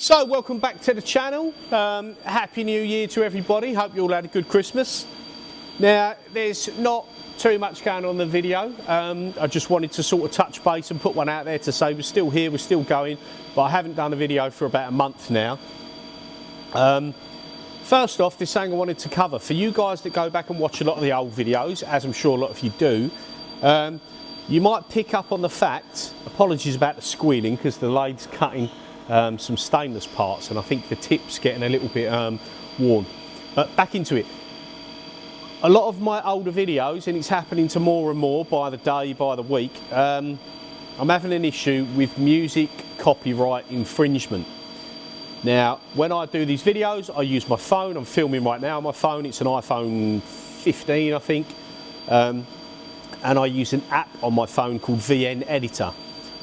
So welcome back to the channel. Happy New Year to everybody. Hope you all had a good Christmas. Now there's not too much going on in the video. I just wanted to sort of touch base and put one out there to say we're still here, we're still going, but I haven't done a video for about a month now. First off, there's something I wanted to cover. For you guys that go back and watch a lot of the old videos, as I'm sure a lot of you do, you might pick up on the fact, apologies about the squealing because the lathe's cutting some stainless parts and I think the tip's getting a little bit worn. But back into it. A lot of my older videos, and it's happening to more and more by the day, by the week, I'm having an issue with music copyright infringement. Now, when I do these videos, I use my phone. I'm filming right now on my phone. It's an iPhone 15, I think. And I use an app on my phone called VN Editor.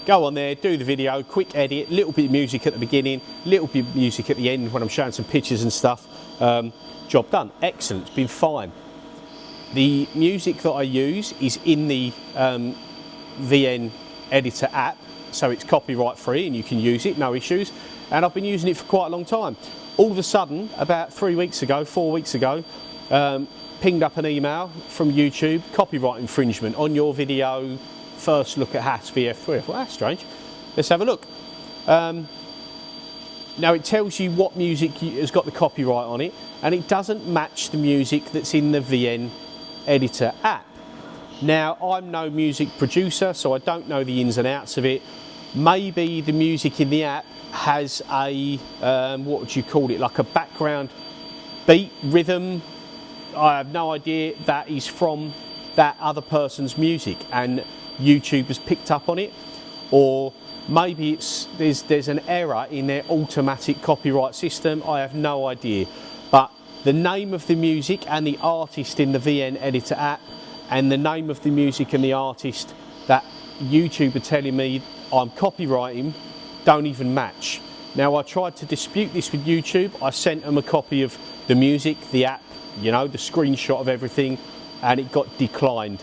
Go on there, do the video, quick edit, little bit of music at the beginning, little bit of music at the end when I'm showing some pictures and stuff. Job done. Excellent. It's been fine. The music that I use is in the VN Editor app, so it's copyright free and you can use it, no issues. And I've been using it for quite a long time. All of a sudden, about 4 weeks ago, pinged up an email from YouTube, copyright infringement on your video. First look at Haas VF3. Well, that's strange. Let's have a look. Now it tells you what music has got the copyright on it, and it doesn't match the music that's in the VN Editor app. Now, I'm no music producer, so I don't know the ins and outs of it. Maybe the music in the app has a, what would you call it, like a background beat, rhythm. I have no idea. That is from that other person's music and YouTube has picked up on it, or maybe there's an error in their automatic copyright system. I have no idea, but the name of the music and the artist in the VN Editor app and the name of the music and the artist that YouTube are telling me I'm copywriting don't even match. Now, I tried to dispute this with YouTube. I sent them a copy of the music, the app, you know, the screenshot of everything, and it got declined.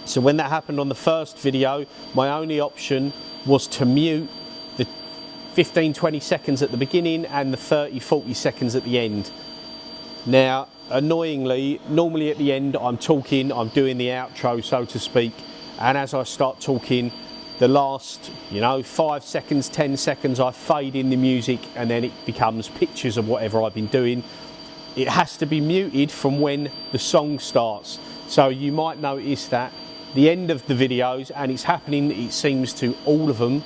So when that happened on the first video, my only option was to mute the 15-20 seconds at the beginning and the 30-40 seconds at the end. Now, annoyingly, normally at the end I'm talking, I'm doing the outro, so to speak, and as I start talking, the last, 5 seconds, 10 seconds, I fade in the music and then it becomes pictures of whatever I've been doing. It has to be muted from when the song starts. So you might notice that the end of the videos, and it's happening, it seems, to all of them.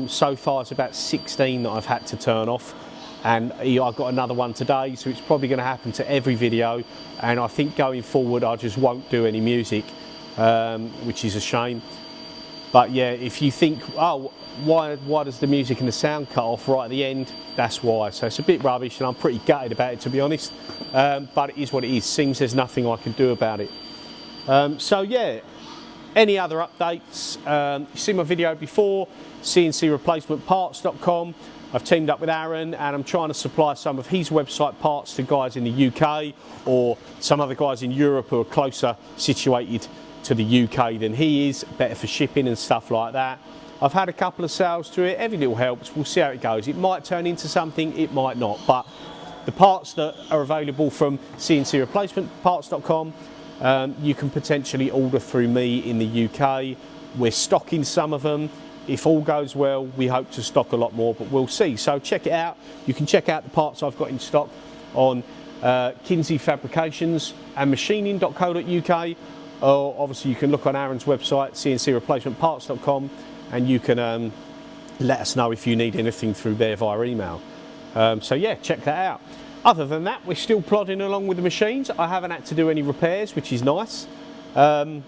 So far it's about 16 that I've had to turn off, and I've got another one today, so it's probably going to happen to every video. And I think going forward I just won't do any music, which is a shame. But yeah, if you think, oh, why does the music and the sound cut off right at the end? That's why. So it's a bit rubbish and I'm pretty gutted about it, to be honest. But it is what it is. Seems there's nothing I can do about it. So yeah, any other updates? You've seen my video before, cncreplacementparts.com. I've teamed up with Aaron and I'm trying to supply some of his website parts to guys in the UK or some other guys in Europe who are closer situated to the UK than he is, better for shipping and stuff like that. I've had a couple of sales to it, every little helps, we'll see how it goes. It might turn into something, it might not, but the parts that are available from cncreplacementparts.com, you can potentially order through me in the UK. We're stocking some of them. If all goes well, we hope to stock a lot more, but we'll see. So check it out. You can check out the parts I've got in stock on Kinsey Fabrications and machining.co.uk. Or obviously you can look on Aaron's website, cncreplacementparts.com, and you can let us know if you need anything through there via email. So yeah, check that out. Other than that, we're still plodding along with the machines. I haven't had to do any repairs, which is nice. I'm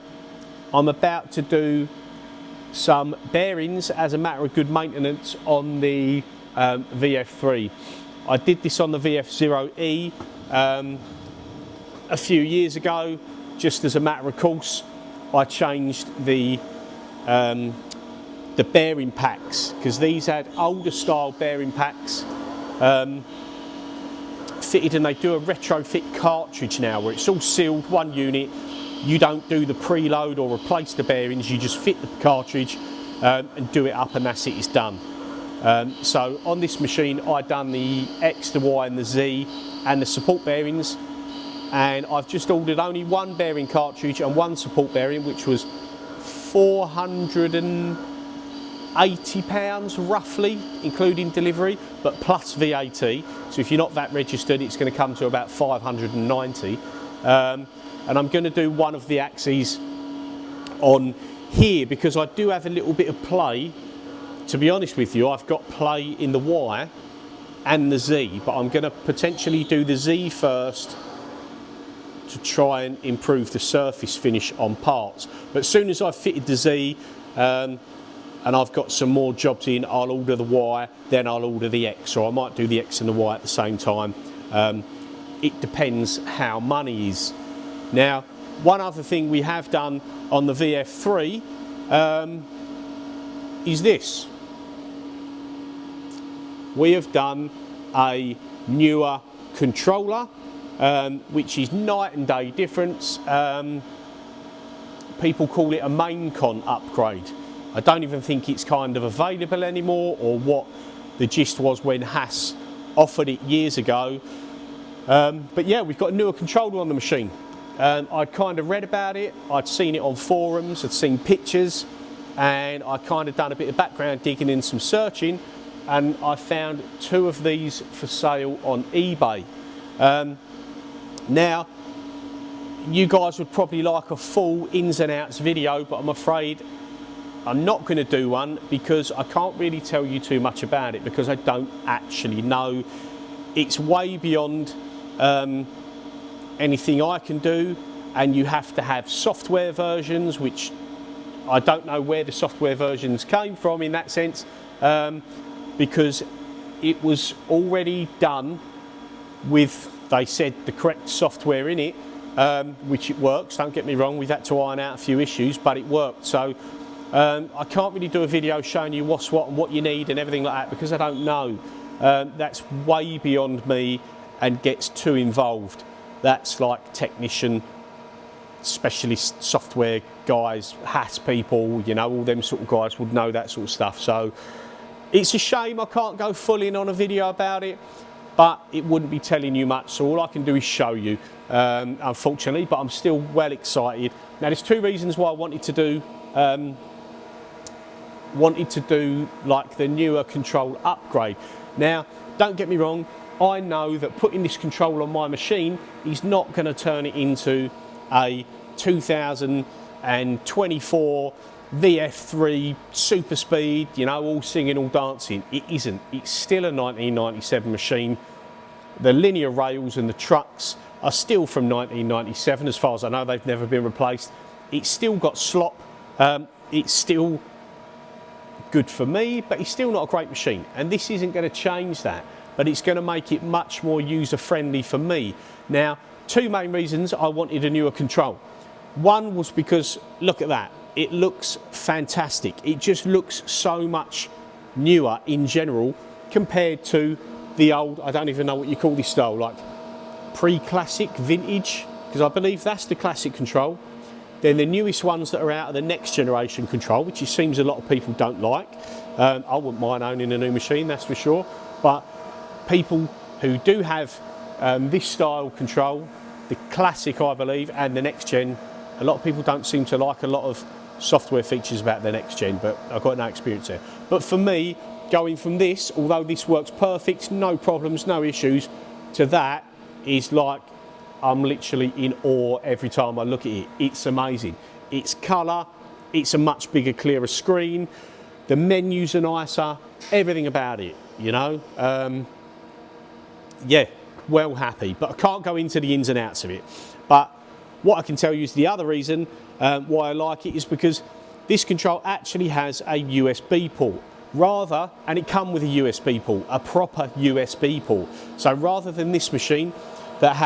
about to do some bearings as a matter of good maintenance on the VF3. I did this on the VF0E a few years ago. Just as a matter of course, I changed the bearing packs, because these had older style bearing packs fitted, and they do a retrofit cartridge now where it's all sealed, one unit. You don't do the preload or replace the bearings, you just fit the cartridge and do it up, and that's it, it's done. So on this machine, I've done the X, the Y and the Z and the support bearings, and I've just ordered only one bearing cartridge and one support bearing, which was £480 roughly, including delivery, but plus VAT. So if you're not VAT registered, it's going to come to about 590. And I'm going to do one of the axes on here because I do have a little bit of play. To be honest with you, I've got play in the Y and the Z, but I'm going to potentially do the Z first to try and improve the surface finish on parts. But as soon as I've fitted the Z and I've got some more jobs in, I'll order the Y, then I'll order the X, or I might do the X and the Y at the same time. It depends how money is. Now, one other thing we have done on the VF3 is this. We have done a newer controller, which is night and day difference. People call it a main con upgrade. I don't even think it's kind of available anymore, or what the gist was when Haas offered it years ago. But yeah, we've got a newer controller on the machine. I'd kind of read about it, I'd seen it on forums, I'd seen pictures, and I kind of done a bit of background digging and some searching, and I found two of these for sale on eBay. Now, you guys would probably like a full ins and outs video, but I'm afraid I'm not going to do one because I can't really tell you too much about it because I don't actually know. It's way beyond anything I can do, and you have to have software versions, which I don't know where the software versions came from in that sense, because it was already done with, they said, the correct software in it, which it works, don't get me wrong, we've had to iron out a few issues, but it worked. So I can't really do a video showing you what's what and what you need and everything like that because I don't know. That's way beyond me and gets too involved. That's like technician, specialist software guys, Haas people, you know, all them sort of guys would know that sort of stuff. So it's a shame I can't go full in on a video about it, but it wouldn't be telling you much, so all I can do is show you, unfortunately, but I'm still well excited. Now there's two reasons why I wanted to do like the newer control upgrade. Now, don't get me wrong, I know that putting this control on my machine is not going to turn it into a 2024 VF3 super speed, you know, all singing, all dancing. It isn't. It's still a 1997 machine. The linear rails and the trucks are still from 1997, as far as I know. They've never been replaced. It's still got slop. It's still good for me, but it's still not a great machine. And this isn't going to change that, but it's going to make it much more user-friendly for me. Now, two main reasons I wanted a newer control. One was because, look at that. It looks fantastic. It just looks so much newer in general compared to the old, I don't even know what you call this style, like pre-classic, vintage, because I believe that's the classic control. Then the newest ones that are out of the next generation control, which it seems a lot of people don't like. I wouldn't mind owning a new machine, that's for sure. But people who do have this style control, the classic I believe, and the next gen, a lot of people don't seem to like a lot of software features about the next gen, but I've got no experience there. But for me, going from this, although this works perfect, no problems, no issues, to that is like, I'm literally in awe every time I look at it. It's amazing. It's colour, it's a much bigger, clearer screen, the menus are nicer, everything about it, you know. Yeah, well happy, but I can't go into the ins and outs of it. But what I can tell you is the other reason why I like it is because this control actually has a USB port. And it comes with a USB port, a proper USB port. So rather than this machine that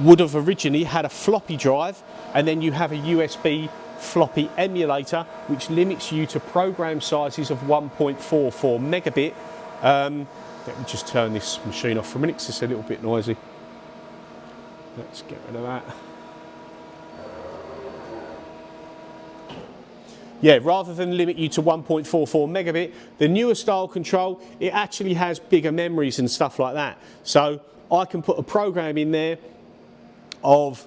would have originally had a floppy drive, and then you have a USB floppy emulator, which limits you to program sizes of 1.44 megabit. Let me just turn this machine off for a minute because it's a little bit noisy. Let's get rid of that. yeah, rather than limit you to 1.44 megabit, the newer style control, it actually has bigger memories and stuff like that. So I can put a program in there of,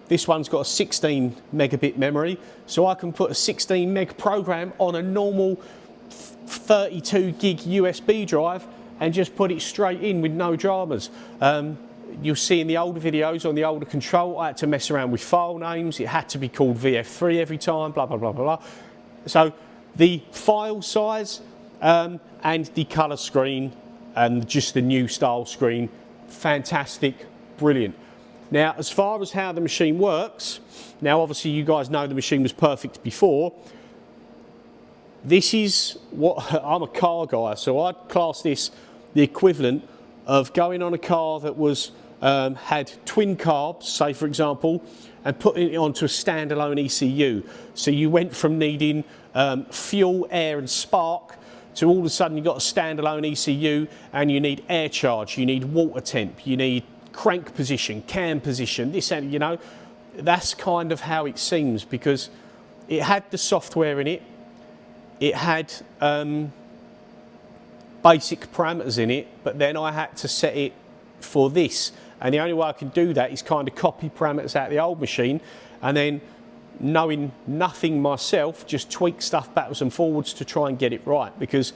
this one's got a 16 megabit memory, so I can put a 16 meg program on a normal 32 gig USB drive and just put it straight in with no dramas. You'll see in the older videos on the older control, I had to mess around with file names. It had to be called VF3 every time, blah, blah, blah, blah, blah. So the file size and the colour screen and just the new style screen, fantastic, brilliant. Now, as far as how the machine works, now obviously you guys know the machine was perfect before. This is what, I'm a car guy, so I'd class this the equivalent of going on a car that was had twin carbs, say for example, and putting it onto a standalone ECU. So you went from needing fuel, air and spark to all of a sudden you've got a standalone ECU and you need air charge, you need water temp, you need crank position, cam position, this and you know, that's kind of how it seems, because it had the software in it, it had basic parameters in it, but then I had to set it for this, and the only way I can do that is kind of copy parameters out of the old machine and then, knowing nothing myself, just tweak stuff backwards and forwards to try and get it right, because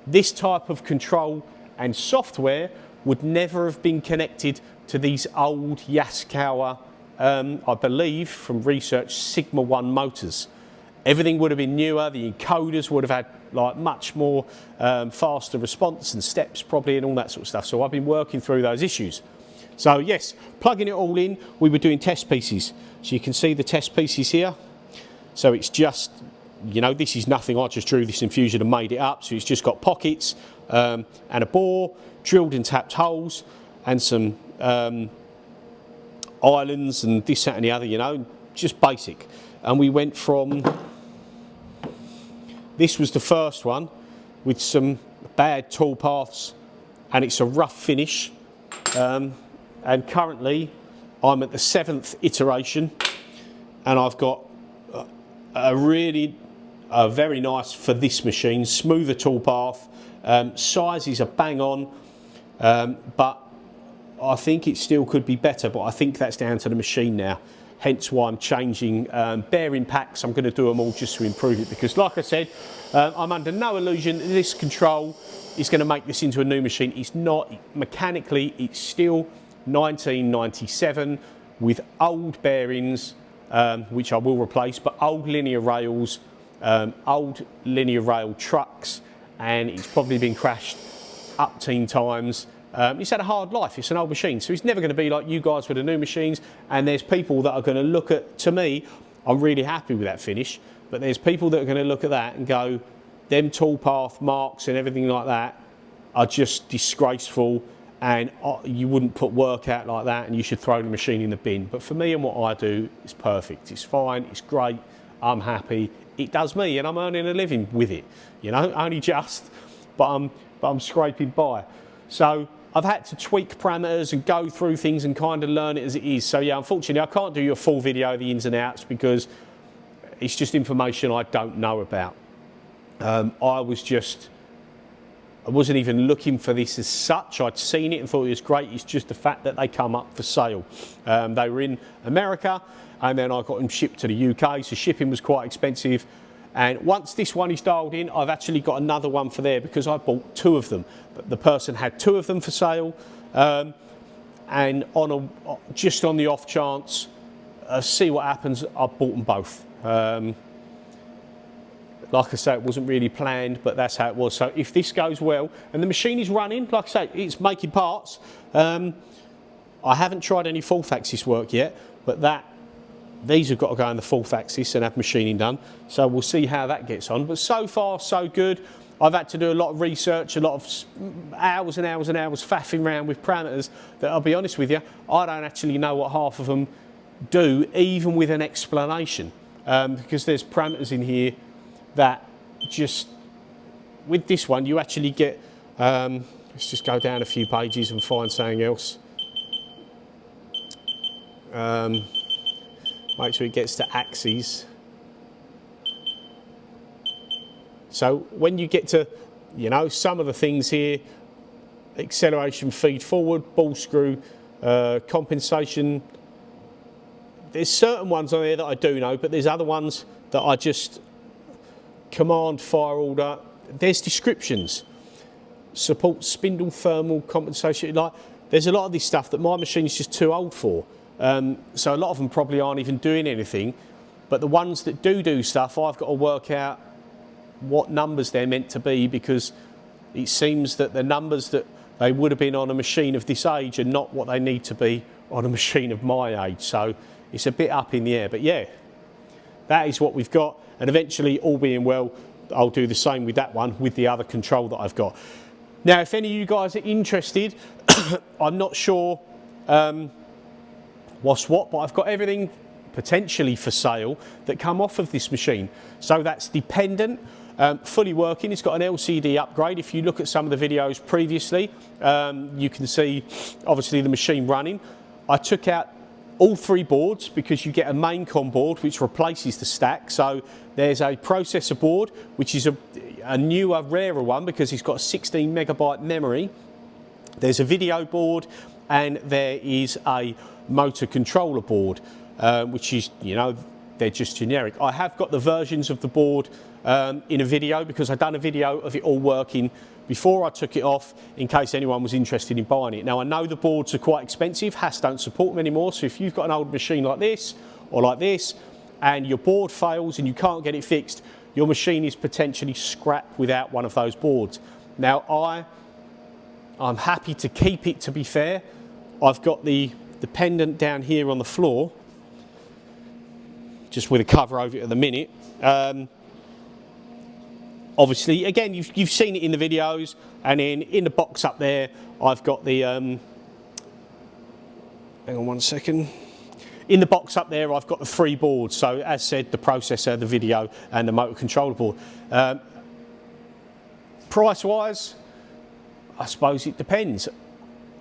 this type of control and software would never have been connected to these old Yaskawa, I believe from research, Sigma 1 motors. Everything would have been newer, the encoders would have had like much more faster response and steps probably and all that sort of stuff. So I've been working through those issues. So yes, plugging it all in, we were doing test pieces. So you can see the test pieces here. So it's just, you know, this is nothing, I just drew this in Fusion and made it up. So it's just got pockets and a bore, drilled and tapped holes and some islands and this, that and the other, you know, just basic. And we went from, this was the first one with some bad tool paths and it's a rough finish. And currently I'm at the 7th iteration and I've got a really very nice, for this machine, smoother tool path. Sizes are bang on, but I think it still could be better, but I think that's down to the machine now. Hence why I'm changing bearing packs. I'm going to do them all just to improve it, because like I said, I'm under no illusion that this control is going to make this into a new machine. It's not. Mechanically, it's still 1997 with old bearings, which I will replace, but old linear rails, old linear rail trucks, and it's probably been crashed up 10 times. It's had a hard life, it's an old machine, so it's never going to be like you guys with the new machines, and there's people that are going to look at, to me, I'm really happy with that finish, but there's people that are going to look at that and go, them toolpath marks and everything like that are just disgraceful, and you wouldn't put work out like that and you should throw the machine in the bin. But for me and what I do, it's perfect, it's fine, it's great, I'm happy, it does me and I'm earning a living with it, you know, only just, but I'm scraping by. So I've had to tweak parameters and go through things and kind of learn it as it is. So yeah, unfortunately I can't do you a full video of the ins and outs because it's just information I don't know about. I wasn't even looking for this as such. I'd seen it and thought it was great. It's just the fact that they come up for sale. They were in America and then I got them shipped to the UK, so shipping was quite expensive. And once this one is dialed in, I've actually got another one for there because I bought 2 of them. But the person had 2 of them for sale, and just on the off chance, see what happens, I bought them both. Like I say, it wasn't really planned, but that's how it was. So if this goes well, and the machine is running, like I say, it's making parts. I haven't tried any 4th axis work yet, but these have got to go in the 4th axis and have machining done. So we'll see how that gets on. But so far, so good. I've had to do a lot of research, a lot of hours and hours and hours faffing around with parameters that, I'll be honest with you, I don't actually know what half of them do, even with an explanation. Because there's parameters in here that just, with this one, you actually get, let's just go down a few pages and find something else. Make sure it gets to axes. So when you get to, you know, some of the things here, acceleration feed forward, ball screw, compensation, there's certain ones on there that I do know, but there's other ones that I just command fire order. There's descriptions, support spindle thermal compensation. Like, there's a lot of this stuff that my machine's just too old for. So a lot of them probably aren't even doing anything, but the ones that do stuff, I've got to work out what numbers they're meant to be, because it seems that the numbers that they would have been on a machine of this age are not what they need to be on a machine of my age. So it's a bit up in the air, but yeah, that is what we've got. And eventually, all being well, I'll do the same with that one with the other control that I've got. Now, if any of you guys are interested, I'm not sure what's what, but I've got everything potentially for sale that come off of this machine. So that's dependent, fully working. It's got an LCD upgrade. If you look at some of the videos previously, you can see obviously the machine running. I took out all 3 boards because you get a main con board which replaces the stack. So there's a processor board which is a newer, rarer one because it's got a 16 megabyte memory. There's a video board and there is a motor controller board, which is, you know, they're just generic. I have got the versions of the board in a video because I've done a video of it all working before I took it off in case anyone was interested in buying it. Now, I know the boards are quite expensive. Haas don't support them anymore. So if you've got an old machine like this or like this and your board fails and you can't get it fixed, your machine is potentially scrapped without one of those boards. Now, I'm happy to keep it, to be fair. I've got the pendant down here on the floor, just with a cover over it at the minute. Obviously, again, you've seen it in the videos, and then in the box up there, I've got the, hang on one second. In the box up there, I've got the 3 boards. So as said, the processor, the video, and the motor controller board. Price-wise, I suppose it depends.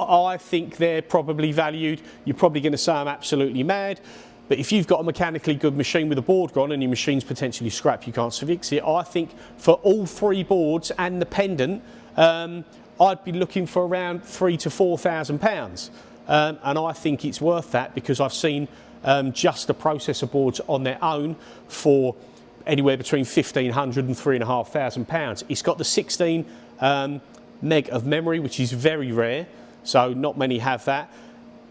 I think they're probably valued. You're probably going to say I'm absolutely mad. But if you've got a mechanically good machine with a board gone and your machine's potentially scrapped, you can't fix it, I think for all 3 boards and the pendant, I'd be looking for around £3,000 to £4,000. And I think it's worth that because I've seen just the processor boards on their own for anywhere between £1,500 and £3,500. It's got the 16 meg of memory, which is very rare, so not many have that.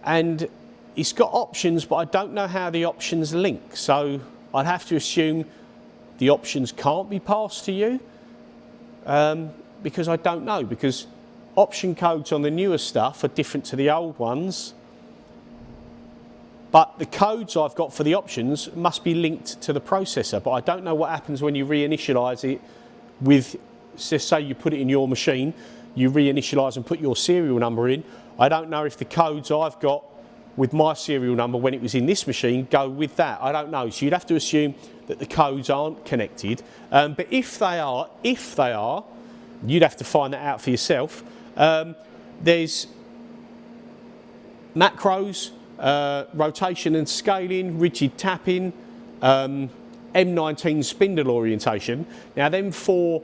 And it's got options, but I don't know how the options link. So I'd have to assume the options can't be passed to you because I don't know, because option codes on the newer stuff are different to the old ones. But the codes I've got for the options must be linked to the processor, but I don't know what happens when you reinitialize it with, say you put it in your machine, you reinitialize and put your serial number in. I don't know if the codes I've got with my serial number when it was in this machine go with that. I don't know. So you'd have to assume that the codes aren't connected. But if they are, you'd have to find that out for yourself. There's macros, rotation and scaling, rigid tapping, M19 spindle orientation. Now them 4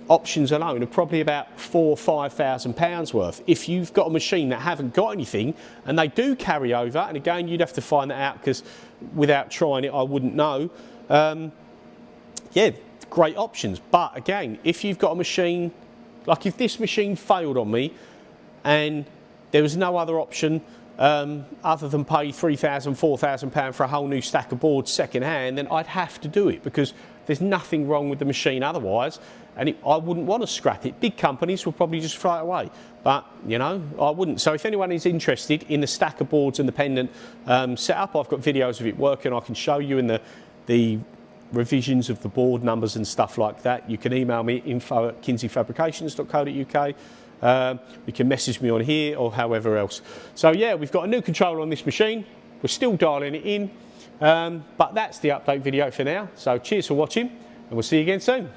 options alone are probably about £4,000 or £5,000 worth. If you've got a machine that haven't got anything and they do carry over, and again you'd have to find that out because without trying it I wouldn't know. Yeah, great options. But again, if you've got a machine, like if this machine failed on me and there was no other option other than pay £3,000, £4,000 for a whole new stack of boards second hand, then I'd have to do it because there's nothing wrong with the machine otherwise, and I wouldn't want to scrap it. Big companies will probably just throw it away, but you know, I wouldn't. So if anyone is interested in the stack of boards and the pendant setup, I've got videos of it working. I can show you in the revisions of the board numbers and stuff like that. You can email me info@kinseyfabrications.co.uk. You can message me on here or however else. So yeah, we've got a new controller on this machine. We're still dialing it in, but that's the update video for now. So cheers for watching, and we'll see you again soon.